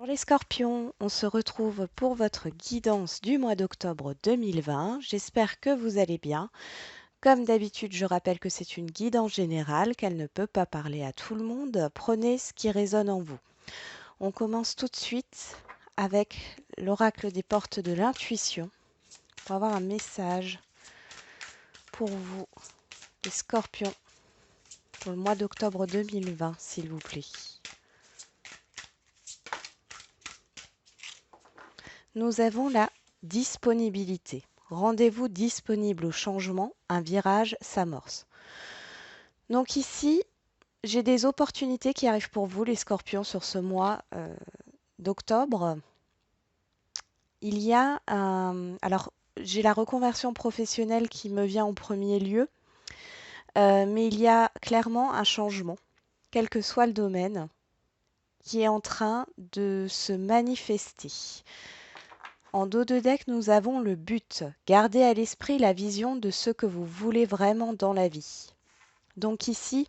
Pour les scorpions, on se retrouve pour votre guidance du mois d'octobre 2020. J'espère que vous allez bien. Comme d'habitude, je rappelle que c'est une guidance générale, qu'elle ne peut pas parler à tout le monde. Prenez ce qui résonne en vous. On commence tout de suite avec l'oracle des portes de l'intuition pour avoir un message pour vous, les scorpions, pour le mois d'octobre 2020, s'il vous plaît. Nous avons la disponibilité. Rendez-vous disponible au changement, un virage s'amorce. Donc ici, j'ai des opportunités qui arrivent pour vous, les scorpions, sur ce mois d'octobre. Il y a un... Alors, j'ai la reconversion professionnelle qui me vient en premier lieu, mais il y a clairement un changement, quel que soit le domaine, qui est en train de se manifester. En dos de deck, nous avons le but. Gardez à l'esprit la vision de ce que vous voulez vraiment dans la vie. Donc ici,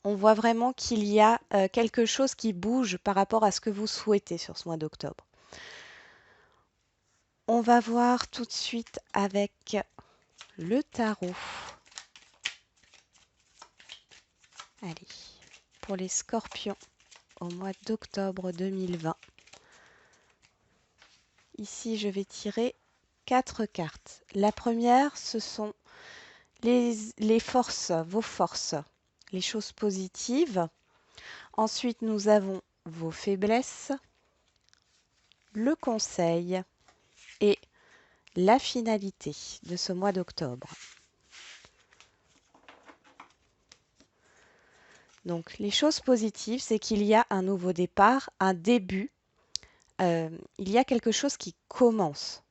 on voit vraiment qu'il y a quelque chose qui bouge par rapport à ce que vous souhaitez sur ce mois d'octobre. On va voir tout de suite avec le tarot. Allez, pour les scorpions au mois d'octobre 2020. Ici, je vais tirer 4 cartes. La première, ce sont les forces, vos forces, les choses positives. Ensuite, nous avons vos faiblesses, le conseil et la finalité de ce mois d'octobre. Donc, les choses positives, c'est qu'il y a un nouveau départ, un début. Il y a quelque chose qui commence.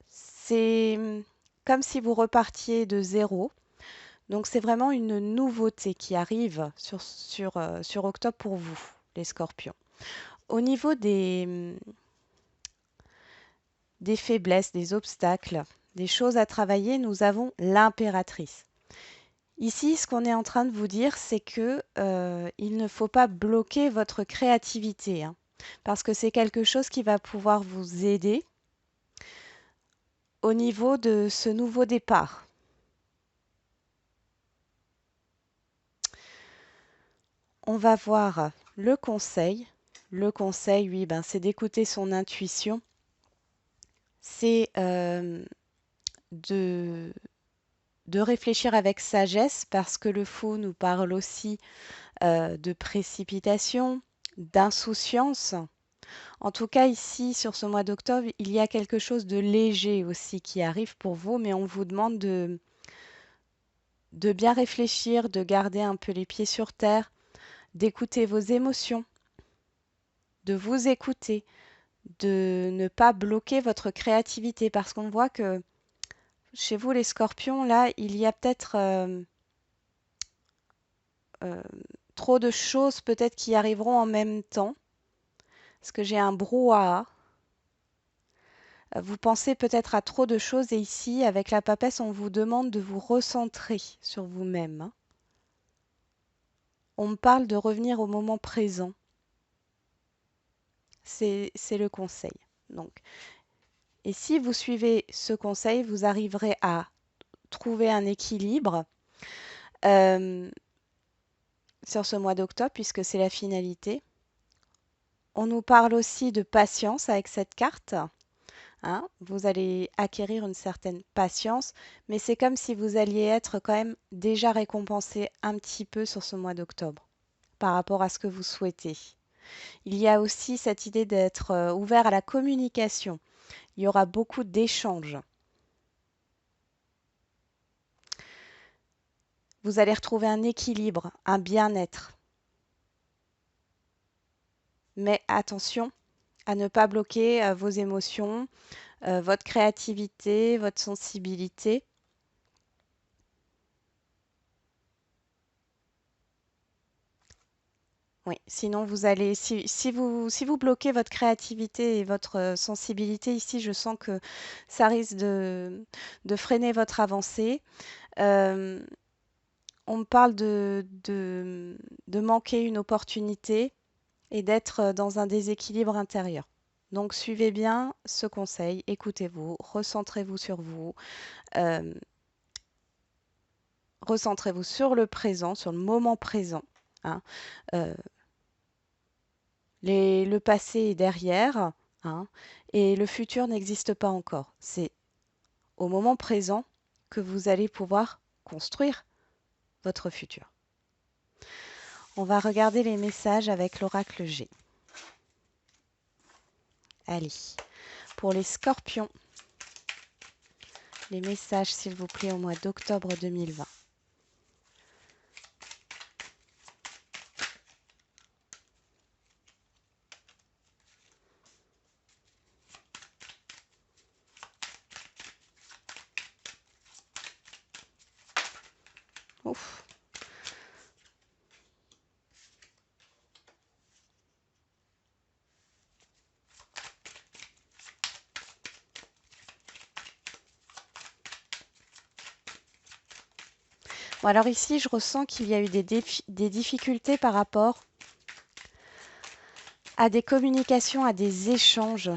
C'est comme si vous repartiez de zéro. Donc, c'est vraiment une nouveauté qui arrive sur octobre pour vous, les scorpions. Au niveau des faiblesses, des obstacles, des choses à travailler, nous avons l'impératrice. Ici, ce qu'on est en train de vous dire, c'est que il ne faut pas bloquer votre créativité, hein, parce que c'est quelque chose qui va pouvoir vous aider au niveau de ce nouveau départ. On va voir le conseil. Le conseil, oui, ben, c'est d'écouter son intuition. C'est de réfléchir avec sagesse parce que le faux nous parle aussi de précipitation, d'insouciance. En tout cas, ici, sur ce mois d'octobre, il y a quelque chose de léger aussi qui arrive pour vous, mais on vous demande de bien réfléchir, de garder un peu les pieds sur terre, d'écouter vos émotions, de vous écouter, de ne pas bloquer votre créativité parce qu'on voit que chez vous, les scorpions, là, il y a peut-être euh, trop de choses peut-être qui arriveront en même temps. Parce que j'ai un brouhaha. Vous pensez peut-être à trop de choses et ici, avec la papesse, on vous demande de vous recentrer sur vous-même, hein. On me parle de revenir au moment présent. C'est le conseil. Donc, et si vous suivez ce conseil, vous arriverez à trouver un équilibre euh, sur ce mois d'octobre, puisque c'est la finalité. On nous parle aussi de patience avec cette carte. Hein, vous allez acquérir une certaine patience, mais c'est comme si vous alliez être quand même déjà récompensé un petit peu sur ce mois d'octobre par rapport à ce que vous souhaitez. Il y a aussi cette idée d'être ouvert à la communication. Il y aura beaucoup d'échanges. Vous allez retrouver un équilibre, un bien-être. Mais attention à ne pas bloquer vos émotions, votre créativité, votre sensibilité. Oui, sinon vous allez, si vous bloquez votre créativité et votre sensibilité ici, je sens que ça risque de freiner votre avancée. Euh, on me parle de manquer une opportunité et d'être dans un déséquilibre intérieur. Donc suivez bien ce conseil, écoutez-vous, recentrez-vous sur vous, euh, recentrez-vous sur le présent, sur le moment présent, hein. Euh, le passé est derrière, hein, et le futur n'existe pas encore. C'est au moment présent que vous allez pouvoir construire votre futur. On va regarder les messages avec l'oracle G. Allez, pour les scorpions, les messages s'il vous plaît au mois d'octobre 2020. Ouf. Bon, alors ici, je ressens qu'il y a eu des difficultés par rapport à des communications, à des échanges.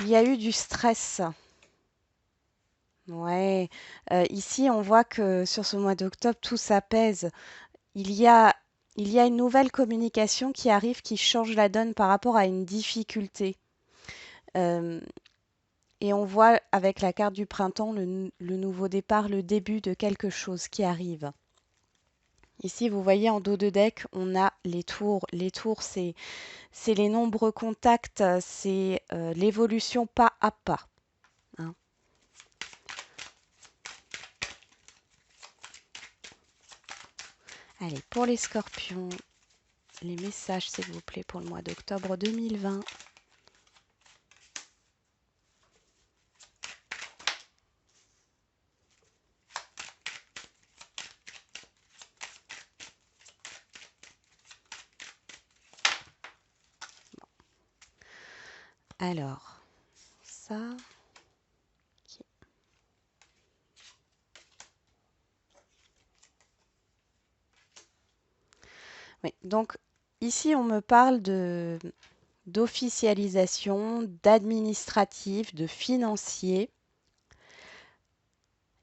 Il y a eu du stress. Ouais, ici, on voit que sur ce mois d'octobre, tout s'apaise. Il y a, il y a une nouvelle communication qui arrive, qui change la donne par rapport à une difficulté. Euh, et on voit avec la carte du printemps le nouveau départ, le début de quelque chose qui arrive. Ici, vous voyez en dos de deck, on a les tours. Les tours, c'est les nombreux contacts, c'est l'évolution pas à pas, hein. Allez, pour les scorpions, les messages, s'il vous plaît, pour le mois d'octobre 2020. Alors, ça. Ok. Oui, donc ici, on me parle d'officialisation, d'administratif, de financier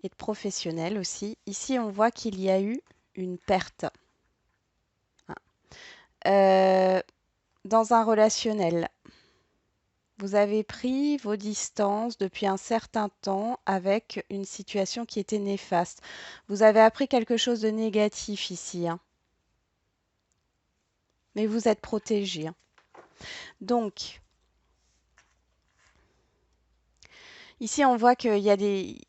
et de professionnel aussi. Ici, on voit qu'il y a eu une perte, hein. Dans un relationnel, vous avez pris vos distances depuis un certain temps avec une situation qui était néfaste. Vous avez appris quelque chose de négatif ici, hein, mais vous êtes protégé, hein. Donc, ici, on voit qu'il y a il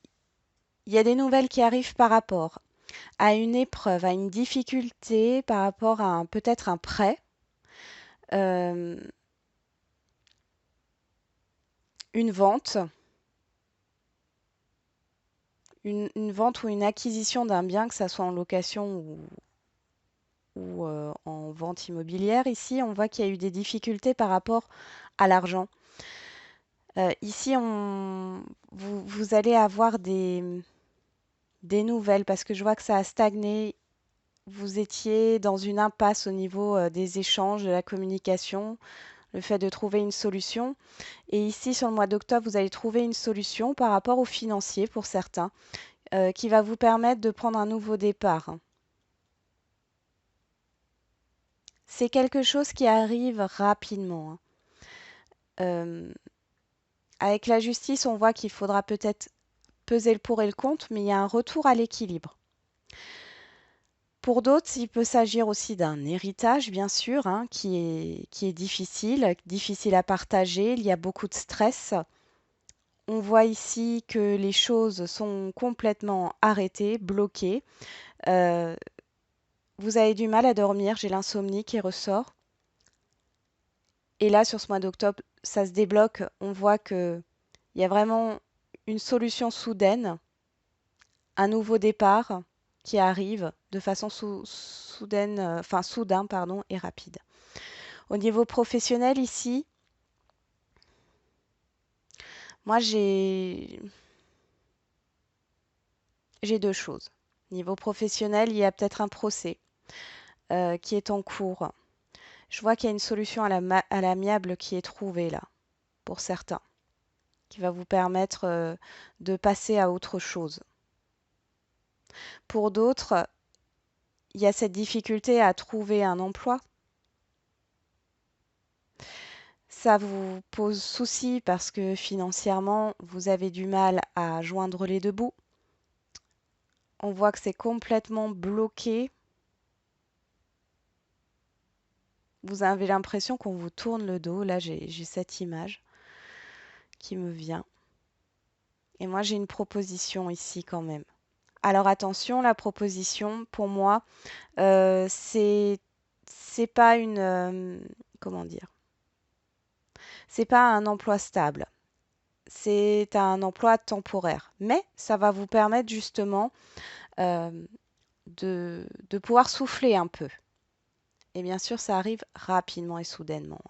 y a des nouvelles qui arrivent par rapport à une épreuve, à une difficulté, par rapport à peut-être un prêt, euh, une vente, une vente ou une acquisition d'un bien, que ça soit en location ou en vente immobilière. Ici, on voit qu'il y a eu des difficultés par rapport à l'argent. Ici, vous allez avoir des nouvelles parce que je vois que ça a stagné. Vous étiez dans une impasse au niveau des échanges, de la communication, le fait de trouver une solution. Et ici, sur le mois d'octobre, vous allez trouver une solution par rapport aux financiers pour certains, qui va vous permettre de prendre un nouveau départ. C'est quelque chose qui arrive rapidement, hein. Euh, Avec la justice, on voit qu'il faudra peut-être peser le pour et le contre, mais il y a un retour à l'équilibre. Pour d'autres, il peut s'agir aussi d'un héritage, bien sûr, hein, qui est difficile à partager. Il y a beaucoup de stress. On voit ici que les choses sont complètement arrêtées, bloquées. Euh, vous avez du mal à dormir, j'ai l'insomnie qui ressort. Et là, sur ce mois d'octobre, ça se débloque. On voit qu'il y a vraiment une solution soudaine, un nouveau départ qui arrive de façon soudaine, enfin soudain, pardon, et rapide. Au niveau professionnel, ici, moi j'ai deux choses. Niveau professionnel, il y a peut-être un procès qui est en cours. Je vois qu'il y a une solution à l'amiable qui est trouvée là, pour certains, qui va vous permettre de passer à autre chose. Pour d'autres, il y a cette difficulté à trouver un emploi. Ça vous pose souci parce que financièrement, vous avez du mal à joindre les deux bouts. On voit que c'est complètement bloqué. Vous avez l'impression qu'on vous tourne le dos. Là, j'ai cette image qui me vient. Et moi, j'ai une proposition ici quand même. Alors attention, la proposition, pour moi, c'est pas une comment dire? C'est pas un emploi stable. C'est un emploi temporaire. Mais ça va vous permettre justement euh, de pouvoir souffler un peu. Et bien sûr, ça arrive rapidement et soudainement.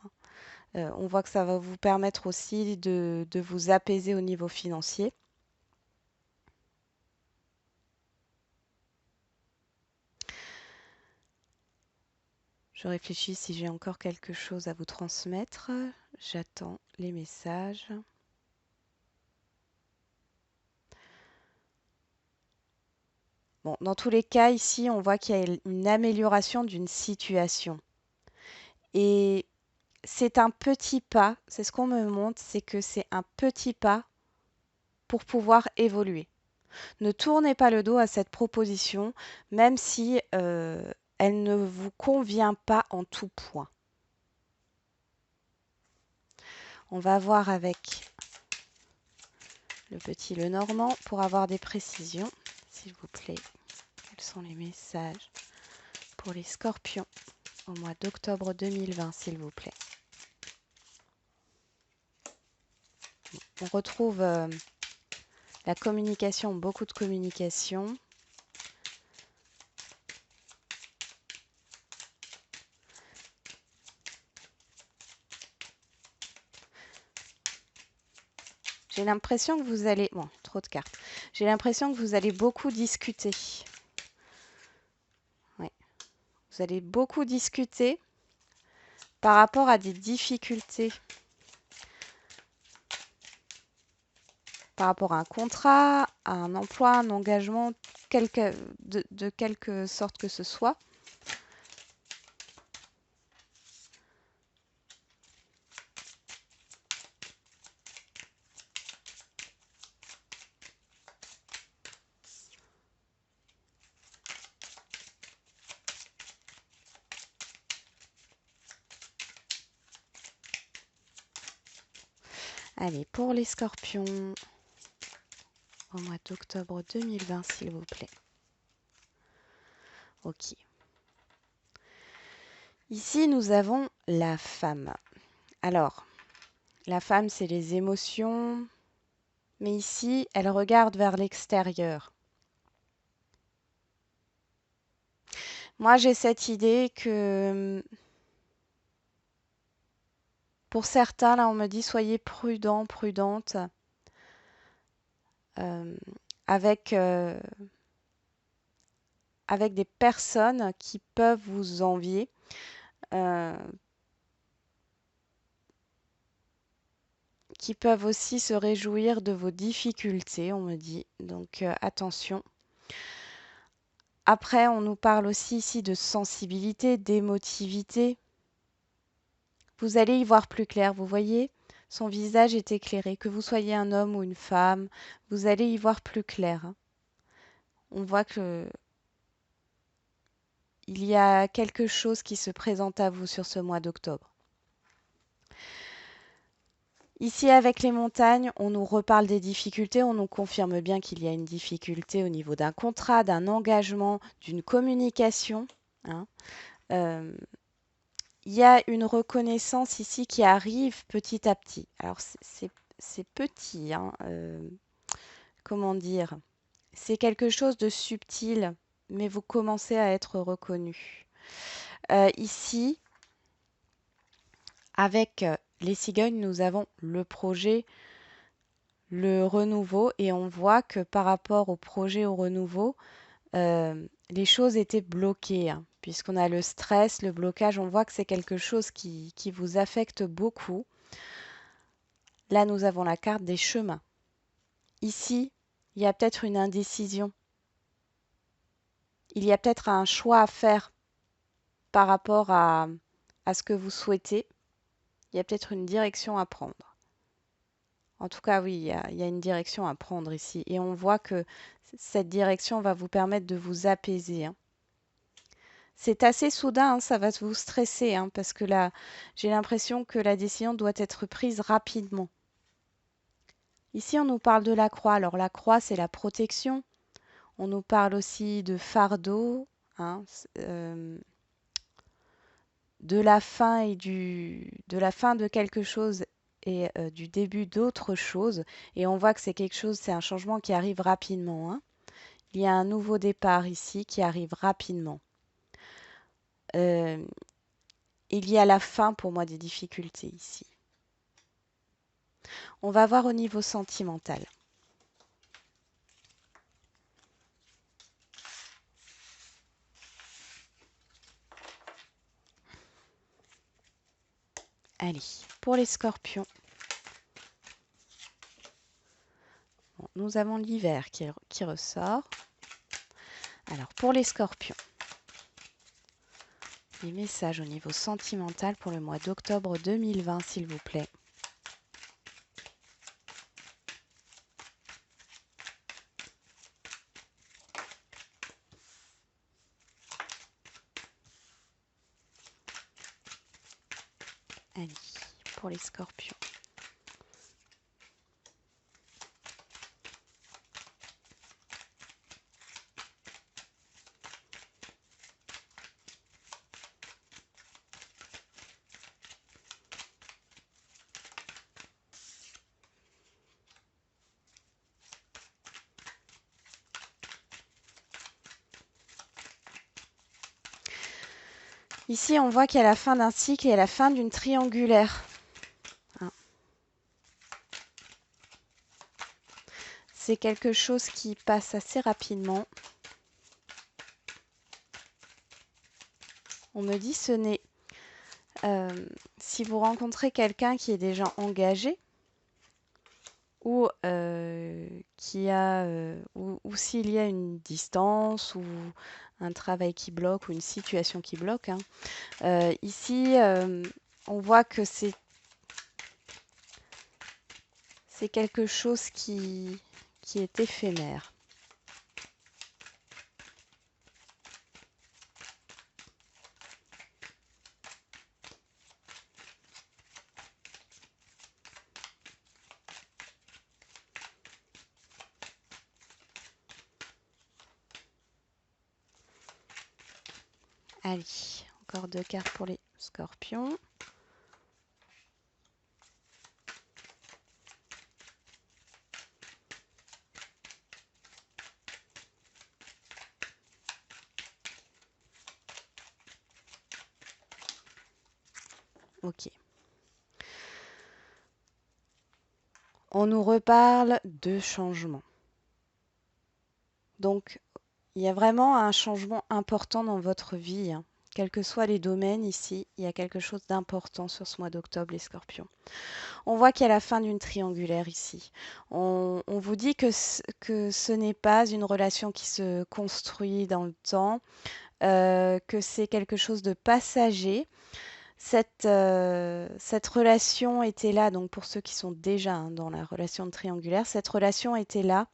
On voit que ça va vous permettre aussi de vous apaiser au niveau financier. Je réfléchis si j'ai encore quelque chose à vous transmettre. J'attends les messages. Bon, dans tous les cas, ici, on voit qu'il y a une amélioration d'une situation. Et c'est un petit pas, c'est ce qu'on me montre, c'est que c'est un petit pas pour pouvoir évoluer. Ne tournez pas le dos à cette proposition, même si elle ne vous convient pas en tout point. On va voir avec le petit Lenormand pour avoir des précisions, s'il vous plaît. Quels sont les messages pour les scorpions au mois d'octobre 2020, s'il vous plaît? On retrouve la communication, beaucoup de communication. J'ai l'impression que vous allez... Bon, trop de cartes. J'ai l'impression que vous allez beaucoup discuter. Ouais. Vous allez beaucoup discuter par rapport à des difficultés. Par rapport à un contrat, à un emploi, un engagement, de quelque sorte que ce soit. Allez, pour les scorpions, au mois d'octobre 2020, s'il vous plaît. Ok. Ici, nous avons la femme. Alors, la femme, c'est les émotions, mais ici, elle regarde vers l'extérieur. Moi, j'ai cette idée que pour certains, là, on me dit soyez prudent, prudente euh, avec, avec des personnes qui peuvent vous envier. euh, qui peuvent aussi se réjouir de vos difficultés, on me dit. Donc attention. Après, on nous parle aussi ici de sensibilité, d'émotivité. Vous allez y voir plus clair, vous voyez, son visage est éclairé. Que vous soyez un homme ou une femme, vous allez y voir plus clair. On voit que il y a quelque chose qui se présente à vous sur ce mois d'octobre. Ici, avec les montagnes, on nous reparle des difficultés, on nous confirme bien qu'il y a une difficulté au niveau d'un contrat, d'un engagement, d'une communication. Hein. Il y a une reconnaissance ici qui arrive petit à petit. Alors, c'est petit, hein, comment dire? C'est quelque chose de subtil, mais vous commencez à être reconnu. Ici, avec les cigognes, nous avons le projet, le renouveau, et on voit que par rapport au projet au renouveau, les choses étaient bloquées. Hein. puisqu'on a le stress, le blocage, on voit que c'est quelque chose qui vous affecte beaucoup. Là, nous avons la carte des chemins. Ici, il y a peut-être une indécision. Il y a peut-être un choix à faire par rapport à ce que vous souhaitez. Il y a peut-être une direction à prendre. En tout cas, oui, il y a une direction à prendre ici. Et on voit que cette direction va vous permettre de vous apaiser, hein. C'est assez soudain, hein, ça va vous stresser, hein, parce que là, j'ai l'impression que la décision doit être prise rapidement. Ici, on nous parle de la croix. Alors, la croix, c'est la protection. On nous parle aussi de fardeau, hein, de la fin de la fin de quelque chose et du début d'autre chose. Et on voit que c'est quelque chose, c'est un changement qui arrive rapidement, hein. Il y a un nouveau départ ici qui arrive rapidement. Euh, il y a la fin pour moi des difficultés ici. On va voir au niveau sentimental. Allez, pour les scorpions, bon, nous avons l'hiver qui ressort. Alors, pour les scorpions, les messages au niveau sentimental pour le mois d'octobre 2020, s'il vous plaît. Allez, pour les scorpions. Ici, on voit qu'il y a la fin d'un cycle et la fin d'une triangulaire. Hein. C'est quelque chose qui passe assez rapidement. On me dit ce n'est... si vous rencontrez quelqu'un qui est déjà engagé ou ou s'il y a une distance ou un travail qui bloque ou une situation qui bloque, hein. Ici, on voit que c'est quelque chose qui est éphémère. Allez, encore 2 cartes pour les scorpions. Ok. On nous reparle de changement. Donc, il y a vraiment un changement important dans votre vie, hein. Quels que soient les domaines ici, il y a quelque chose d'important sur ce mois d'octobre, les scorpions. On voit qu'il y a la fin d'une triangulaire ici. On vous dit que ce n'est pas une relation qui se construit dans le temps, que c'est quelque chose de passager. Cette relation était là, donc pour ceux qui sont déjà, hein, dans la relation de triangulaire, cette relation était là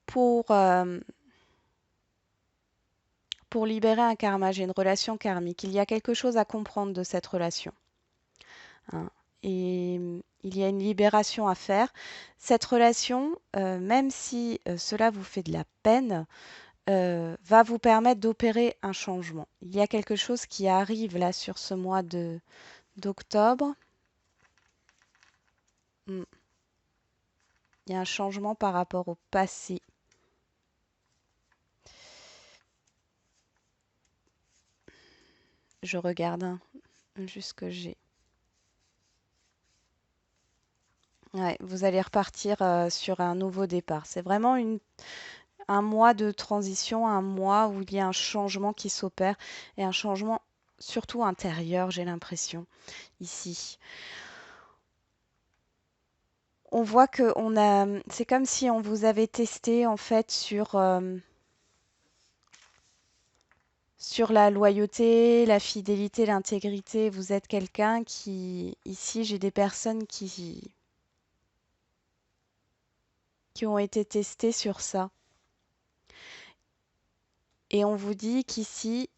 pour, euh, pour libérer un karma. J'ai une relation karmique. Il y a quelque chose à comprendre de cette relation, hein. Et il y a une libération à faire. Cette relation, même si cela vous fait de la peine, va vous permettre d'opérer un changement. Il y a quelque chose qui arrive là sur ce mois d'octobre. Hmm. Il y a un changement par rapport au passé. Je regarde, hein, juste ce que j'ai. Ouais, vous allez repartir sur un nouveau départ. C'est vraiment un mois de transition, un mois où il y a un changement qui s'opère et un changement surtout intérieur, j'ai l'impression, ici. On voit que c'est comme si on vous avait testé en fait sur la loyauté, la fidélité, l'intégrité. Vous êtes quelqu'un qui, ici, j'ai des personnes qui ont été testées sur ça. Et on vous dit qu'ici,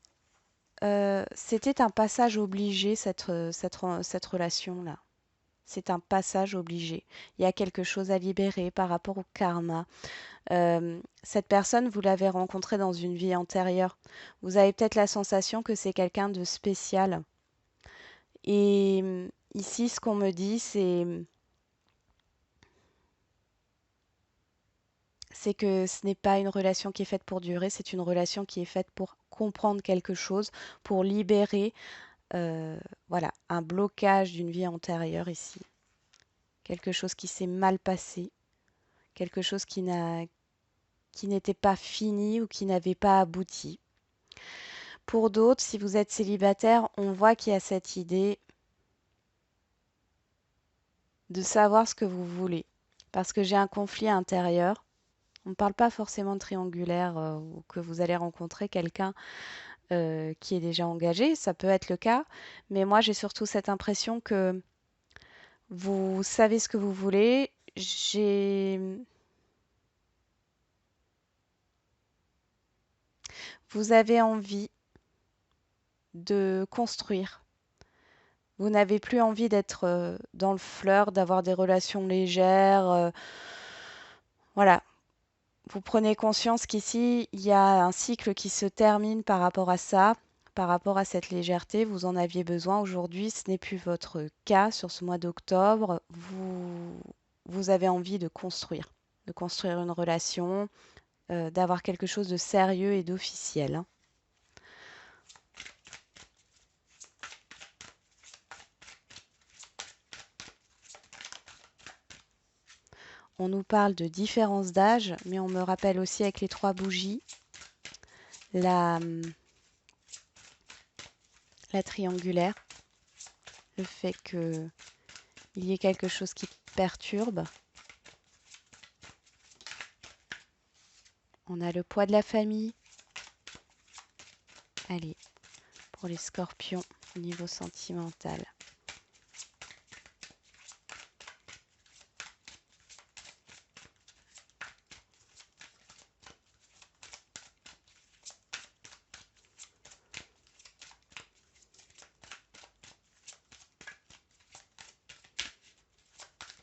c'était un passage obligé, cette relation-là. C'est un passage obligé. Il y a quelque chose à libérer par rapport au karma. Cette personne, vous l'avez rencontrée dans une vie antérieure. Vous avez peut-être la sensation que c'est quelqu'un de spécial. Et ici, ce qu'on me dit, c'est que ce n'est pas une relation qui est faite pour durer, c'est une relation qui est faite pour comprendre quelque chose, pour libérer, voilà, un blocage d'une vie antérieure ici. Quelque chose qui s'est mal passé, quelque chose qui n'était pas fini ou qui n'avait pas abouti. Pour d'autres, si vous êtes célibataire, on voit qu'il y a cette idée de savoir ce que vous voulez. Parce que j'ai un conflit intérieur. On ne parle pas forcément de triangulaire ou que vous allez rencontrer quelqu'un qui est déjà engagé. Ça peut être le cas. Mais moi, j'ai surtout cette impression que vous savez ce que vous voulez. Vous avez envie de construire. Vous n'avez plus envie d'être dans le flirt, d'avoir des relations légères. Voilà. Vous prenez conscience qu'ici, il y a un cycle qui se termine par rapport à ça, par rapport à cette légèreté. Vous en aviez besoin. Aujourd'hui, ce n'est plus votre cas sur ce mois d'octobre. Vous avez envie de construire une relation, d'avoir quelque chose de sérieux et d'officiel, hein. On nous parle de différence d'âge, mais on me rappelle aussi avec les 3 bougies la, la triangulaire, le fait qu'il y ait quelque chose qui perturbe. On a le poids de la famille. Allez, pour les scorpions au niveau sentimental.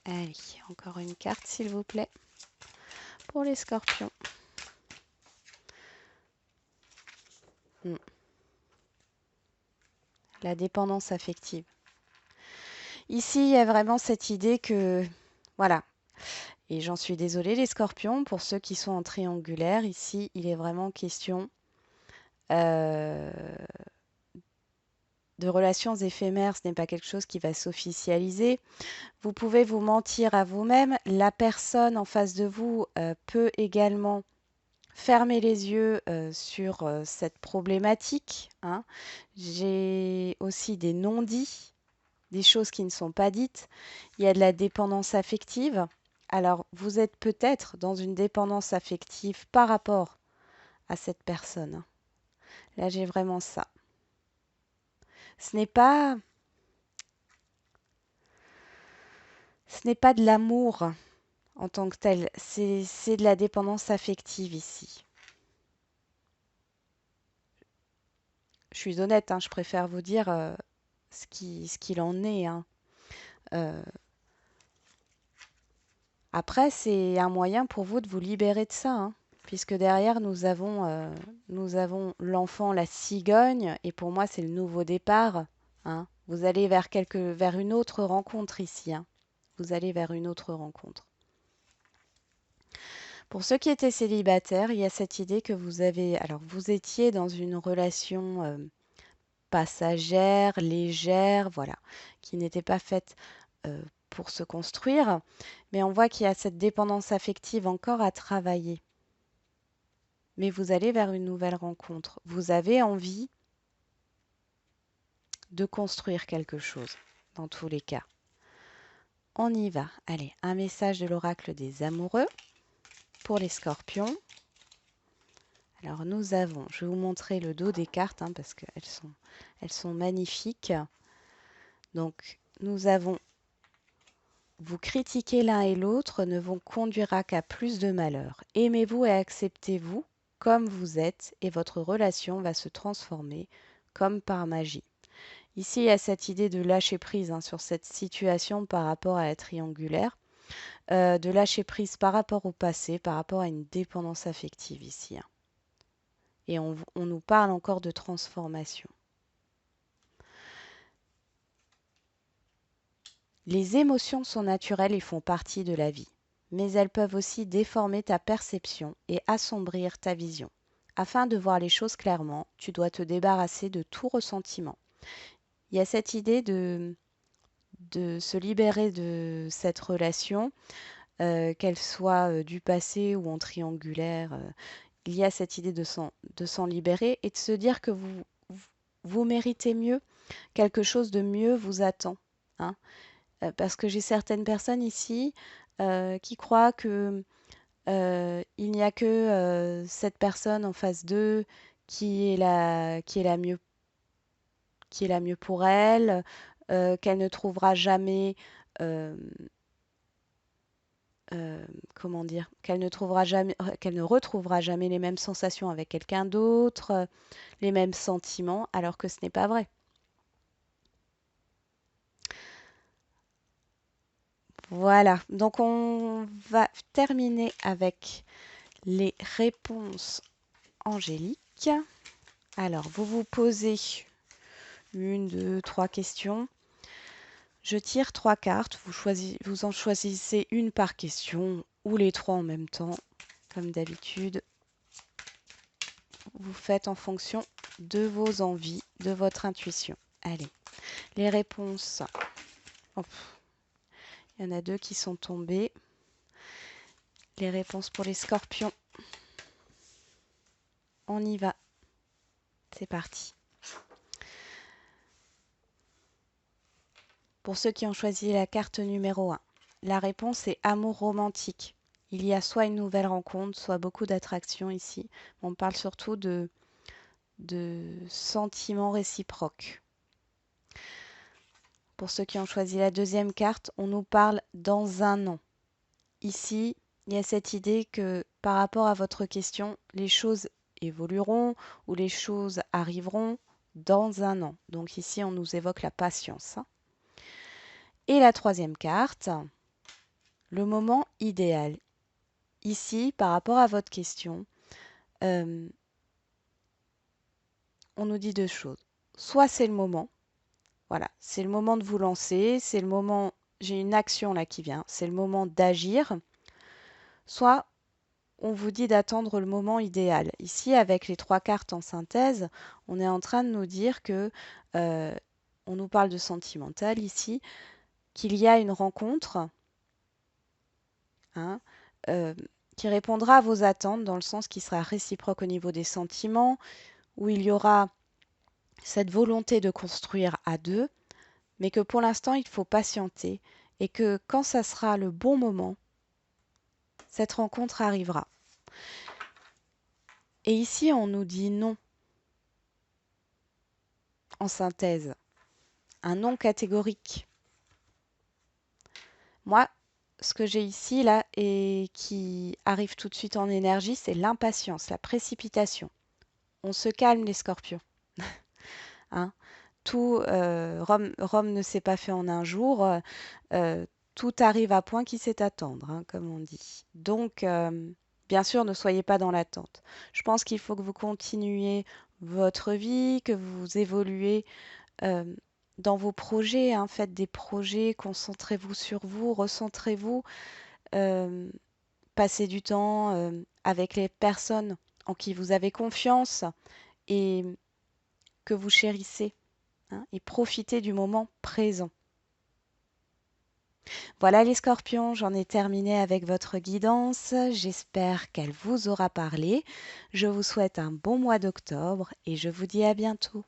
Allez, encore une carte s'il vous plaît pour les scorpions. La dépendance affective. Ici, il y a vraiment cette idée que, voilà, et j'en suis désolée les scorpions, pour ceux qui sont en triangulaire, ici, il est vraiment question euh, de relations éphémères, ce n'est pas quelque chose qui va s'officialiser. Vous pouvez vous mentir à vous-même. La personne en face de vous peut également fermer les yeux sur cette problématique, hein. J'ai aussi des non-dits, des choses qui ne sont pas dites. Il y a de la dépendance affective. Alors, vous êtes peut-être dans une dépendance affective par rapport à cette personne. Là, j'ai vraiment ça. Ce n'est pas, ce n'est pas de l'amour en tant que tel, c'est de la dépendance affective ici. Je suis honnête, hein, je préfère vous dire ce qu'il en est, hein. Euh, Après, c'est un moyen pour vous de vous libérer de ça, hein, puisque derrière, nous avons l'enfant, la cigogne, et pour moi, c'est le nouveau départ, hein. Vous allez vers une autre rencontre ici, hein. Vous allez vers une autre rencontre. Pour ceux qui étaient célibataires, il y a cette idée que alors vous étiez dans une relation passagère, légère, voilà, qui n'était pas faite pour se construire, mais on voit qu'il y a cette dépendance affective encore à travailler. mais vous allez vers une nouvelle rencontre. Vous avez envie de construire quelque chose, dans tous les cas. On y va. Allez, un message de l'oracle des amoureux pour les scorpions. Alors nous avons, je vais vous montrer le dos des cartes hein, parce qu'elles sont magnifiques. Donc nous avons, vous critiquer l'un et l'autre ne vous conduira qu'à plus de malheur. Aimez-vous et acceptez-vous comme vous êtes et votre relation va se transformer comme par magie. Ici, il y a cette idée de lâcher prise hein, sur cette situation par rapport à la triangulaire, de lâcher prise par rapport au passé, par rapport à une dépendance affective ici. Hein. Et on nous parle encore de transformation. Les émotions sont naturelles et font partie de la vie, mais elles peuvent aussi déformer ta perception et assombrir ta vision. Afin de voir les choses clairement, tu dois te débarrasser de tout ressentiment. Il y a cette idée de se libérer de cette relation, qu'elle soit du passé ou en triangulaire. Il y a cette idée de s'en libérer et de se dire que vous méritez mieux, quelque chose de mieux vous attend. Hein. Parce que j'ai certaines personnes ici qui croient que il n'y a que cette personne en face d'eux qui est la mieux pour elle, qu'elle ne trouvera jamais, euh, comment dire, qu'elle ne retrouvera jamais les mêmes sensations avec quelqu'un d'autre, les mêmes sentiments, alors que ce n'est pas vrai. Voilà, donc on va terminer avec les réponses angéliques. Alors, vous vous posez une, deux, trois questions. Je tire trois cartes, vous en choisissez une par question ou les trois en même temps, comme d'habitude. Vous faites en fonction de vos envies, de votre intuition. Allez, les réponses. Oh, il y en a deux qui sont tombées. Les réponses pour les scorpions. On y va. C'est parti. Pour ceux qui ont choisi la carte numéro 1, la réponse est amour romantique. Il y a soit une nouvelle rencontre, soit beaucoup d'attraction ici. On parle surtout de sentiments réciproques. Pour ceux qui ont choisi la deuxième carte, on nous parle dans un an. Ici, il y a cette idée que par rapport à votre question, les choses évolueront ou les choses arriveront dans un an. Donc ici, on nous évoque la patience. Et la troisième carte, le moment idéal. Ici, par rapport à votre question, on nous dit deux choses. Soit c'est le moment, voilà, c'est le moment de vous lancer, c'est le moment, j'ai une action là qui vient, c'est le moment d'agir. Soit on vous dit d'attendre le moment idéal. Ici, avec les trois cartes en synthèse, on est en train de nous dire que, on nous parle de sentimental ici, qu'il y a une rencontre hein, qui répondra à vos attentes dans le sens qui sera réciproque au niveau des sentiments, où il y aura cette volonté de construire à deux, mais que pour l'instant, il faut patienter et que quand ça sera le bon moment, cette rencontre arrivera. Et ici, on nous dit non, en synthèse, un non catégorique. Moi, ce que j'ai ici, là, et qui arrive tout de suite en énergie, c'est l'impatience, la précipitation. On se calme, les scorpions. Hein. Tout, Rome ne s'est pas fait en un jour. Tout arrive à point qui sait attendre, hein, comme on dit. Donc, bien sûr, ne soyez pas dans l'attente. Je pense qu'il faut que vous continuiez votre vie, que vous évoluez euh, dans vos projets. Hein. Faites des projets, concentrez-vous sur vous, recentrez-vous, euh, passez du temps avec les personnes en qui vous avez confiance et que vous chérissez. Hein, et profitez du moment présent. Voilà les scorpions, j'en ai terminé avec votre guidance. J'espère qu'elle vous aura parlé. Je vous souhaite un bon mois d'octobre et je vous dis à bientôt.